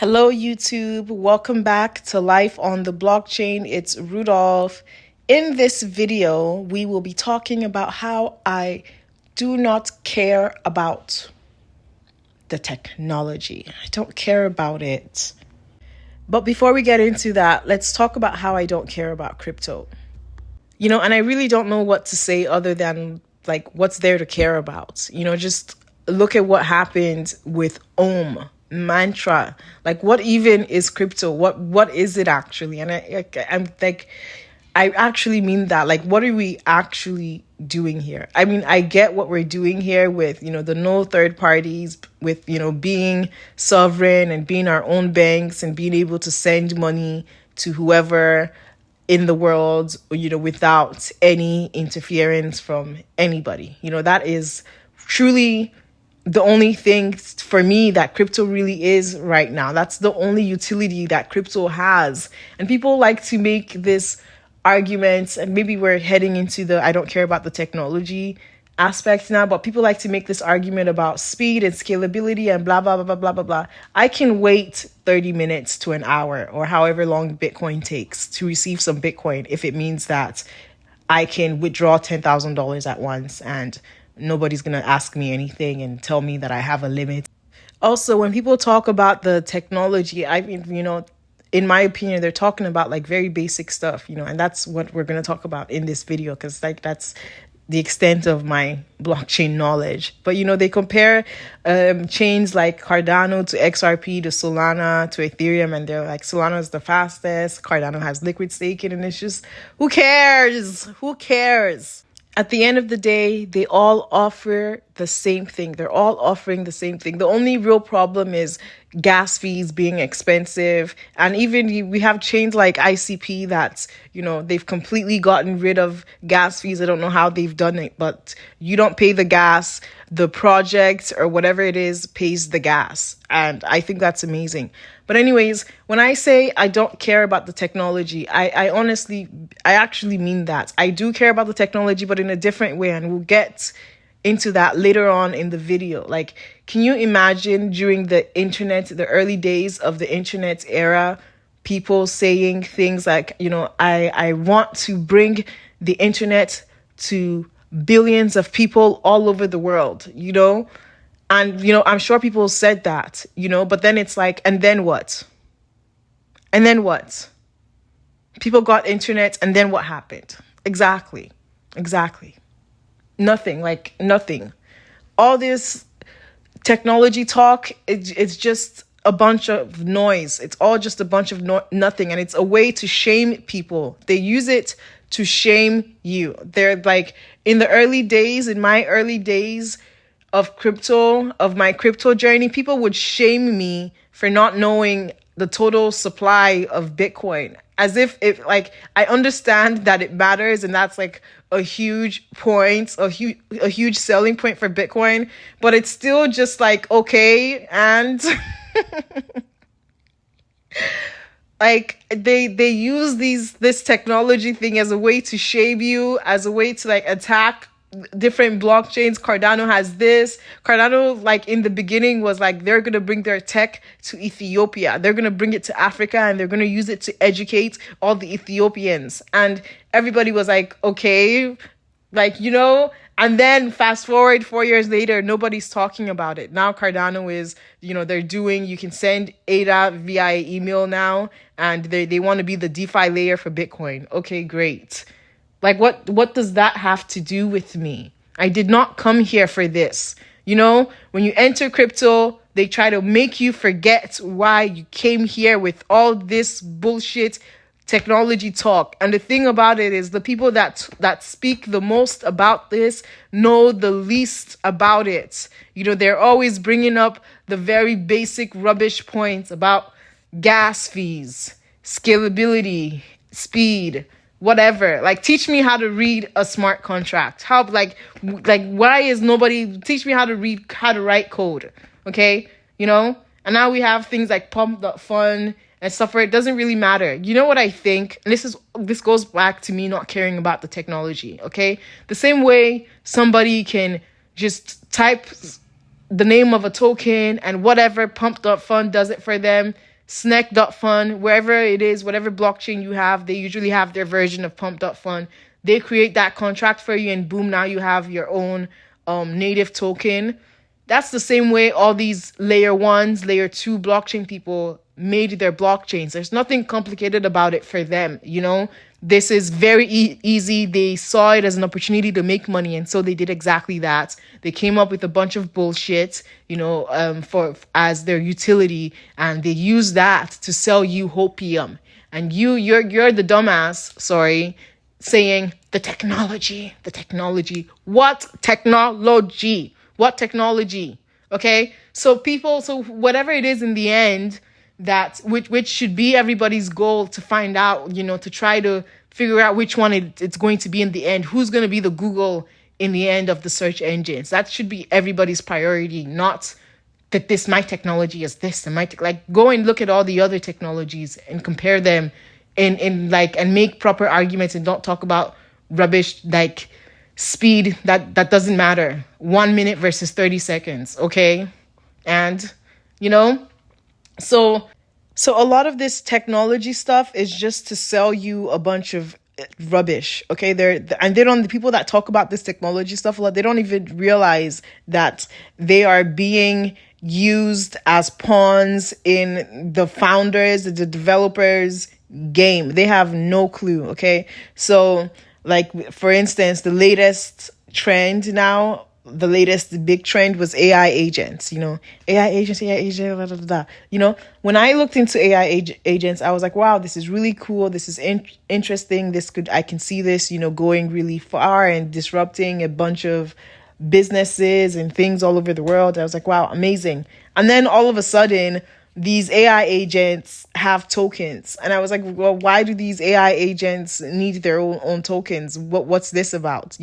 Hello, YouTube. Welcome back to Life on the Blockchain. It's Rudolph. In this video, we will be talking about how I do not care about the technology. I don't care about it. But before we get into that, let's talk about how I don't care about crypto. And I really don't know what to say other than like what's there to care about. Just look at what happened with Ohm Mantra. Like, what even is crypto? What is it actually? And I'm like, I actually mean that. Like, what are we actually doing here? I mean, I get what we're doing here with, the no third parties, with, being sovereign and being our own banks and being able to send money to whoever in the world, without any interference from anybody. That is truly the only thing for me that crypto really is right now. That's the only utility that crypto has. And people like to make this argument, and maybe we're heading into the I don't care about the technology aspect now, but people like to make this argument about speed and scalability and blah, blah, blah, blah, blah, blah, blah. I can wait 30 minutes to an hour or however long Bitcoin takes to receive some Bitcoin if it means that I can withdraw $10,000 at once and nobody's going to ask me anything and tell me that I have a limit. Also, when people talk about the technology, I mean, in my opinion, they're talking about like very basic stuff, and that's what we're going to talk about in this video, because like that's the extent of my blockchain knowledge. But they compare chains like Cardano to XRP to Solana to Ethereum, and they're like, Solana is the fastest, Cardano has liquid staking, and it's just, who cares? At the end of the day, they all offer the same thing. They're all offering the same thing. The only real problem is gas fees being expensive. And even we have chains like ICP that's, they've completely gotten rid of gas fees. I don't know how they've done it, but you don't pay the gas. The project or whatever it is pays the gas. And I think that's amazing. But anyways, when I say I don't care about the technology, I actually mean that. I do care about the technology, but in a different way. And we'll get into that later on in the video. Like, can you imagine during the internet, the early days of the internet era, people saying things like, I want to bring the internet to billions of people all over the world, And, I'm sure people said that, but then it's like, and then what? And then what? People got internet, and then what happened? Exactly. Nothing. All this technology talk, it's just a bunch of noise. It's all just a bunch of nothing. And it's a way to shame people. They use it to shame you. They're like, in my early days of my crypto journey, people would shame me for not knowing the total supply of Bitcoin, as if I understand that it matters, and that's like a huge point, a huge selling point for Bitcoin, but it's still just like, okay, and like they use this technology thing as a way to shame you, as a way to like attack different blockchains. Cardano has this. Cardano, like in the beginning, was like they're gonna bring their tech to Ethiopia. They're gonna bring it to Africa, and they're gonna use it to educate all the Ethiopians. And everybody was like, okay, And then fast forward 4 years later, nobody's talking about it. Now Cardano is, you can send ADA via email now, and they want to be the DeFi layer for Bitcoin. Okay, great. Like, what does that have to do with me? I did not come here for this. When you enter crypto, they try to make you forget why you came here with all this bullshit technology talk. And the thing about it is, the people that speak the most about this know the least about it. They're always bringing up the very basic rubbish points about gas fees, scalability, speed, whatever. Like, teach me how to read a smart contract. How, why is nobody teach me how to write code? Okay. And now we have things like pump.fun and stuff where it doesn't really matter. You know what I think? And this goes back to me not caring about the technology. Okay. The same way somebody can just type the name of a token and whatever pump.fun does it for them, Snec.fun, wherever it is, whatever blockchain you have, they usually have their version of Pump.fun. They create that contract for you, and boom, now you have your own native token. That's the same way all these layer ones, layer two blockchain people made their blockchains. There's nothing complicated about it for them, This is very easy. They saw it as an opportunity to make money, and so they did exactly that. They came up with a bunch of bullshit, for as their utility, and they used that to sell you hopium. And you're the dumbass, saying the technology. What technology? What technology? Okay, so whatever it is in the end, that which should be everybody's goal to find out, to try to figure out which one it's going to be in the end. Who's going to be the Google in the end of the search engines? That should be everybody's priority, not that my technology is this and go and look at all the other technologies and compare them and make proper arguments, and don't talk about rubbish like speed that doesn't matter. 1 minute versus 30 seconds. Okay. And so a lot of this technology stuff is just to sell you a bunch of rubbish. Okay. The people that talk about this technology stuff a lot, they don't even realize that they are being used as pawns in the founders, the developers game. They have no clue. Okay. So for instance, the latest big trend was AI agents, AI agents, blah, blah, blah, blah. When I looked into AI agents, I was like, wow, this is really cool. This is interesting. I can see this, going really far and disrupting a bunch of businesses and things all over the world. I was like, wow, amazing. And then all of a sudden, these AI agents have tokens. And I was like, well, why do these AI agents need their own tokens? What's this about?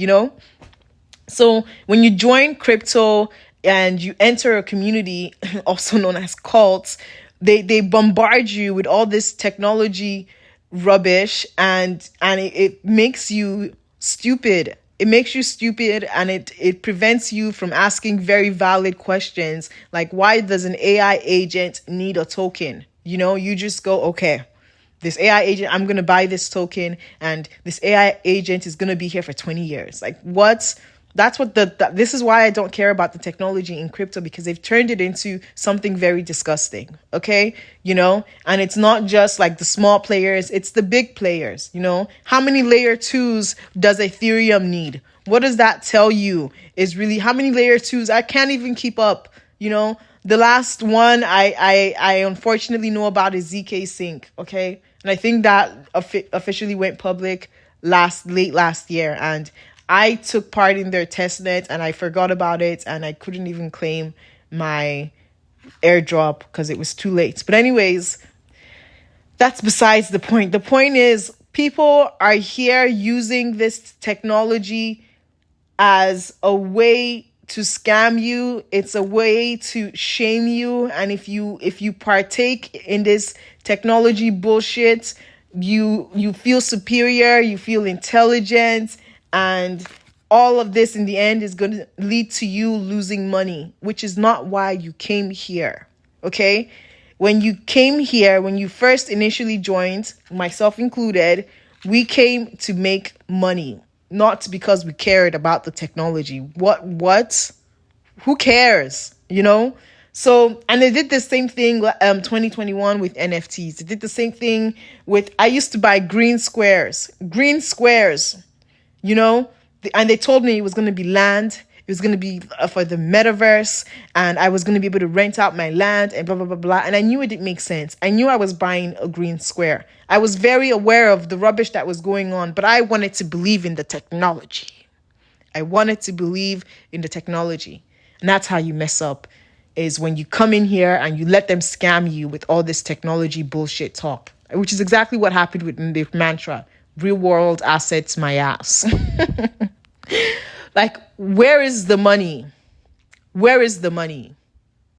So when you join crypto and you enter a community, also known as cults, they bombard you with all this technology rubbish, and it makes you stupid. It makes you stupid, and it prevents you from asking very valid questions like, why does an AI agent need a token? You just go, okay, this AI agent, I'm going to buy this token, and this AI agent is going to be here for 20 years. Like, what? That's what this is why I don't care about the technology in crypto, because they've turned it into something very disgusting. Okay. And it's not just like the small players, it's the big players. How many layer twos does Ethereum need? What does that tell you is really how many layer twos? I can't even keep up. The last one I unfortunately know about is ZK Sync. Okay. And I think that officially went public late last year. And I took part in their testnet and I forgot about it, and I couldn't even claim my airdrop because it was too late. But anyways, that's besides the point. The point is, people are here using this technology as a way to scam you. It's a way to shame you. And if you partake in this technology bullshit, you feel superior, you feel intelligent. And all of this in the end is going to lead to you losing money, which is not why you came here. Okay. When you came here, when you first initially joined, myself included, we came to make money, not because we cared about the technology. What? Who cares? So, and they did the same thing 2021 with NFTs. They did the same thing with, I used to buy green squares. And they told me it was going to be land. It was going to be for the metaverse, and I was going to be able to rent out my land and blah, blah, blah, blah. And I knew it didn't make sense. I knew I was buying a green square. I was very aware of the rubbish that was going on, but I wanted to believe in the technology. And that's how you mess up, is when you come in here and you let them scam you with all this technology bullshit talk, which is exactly what happened with the mantra. Real world assets, my ass. Like, where is the money? Where is the money?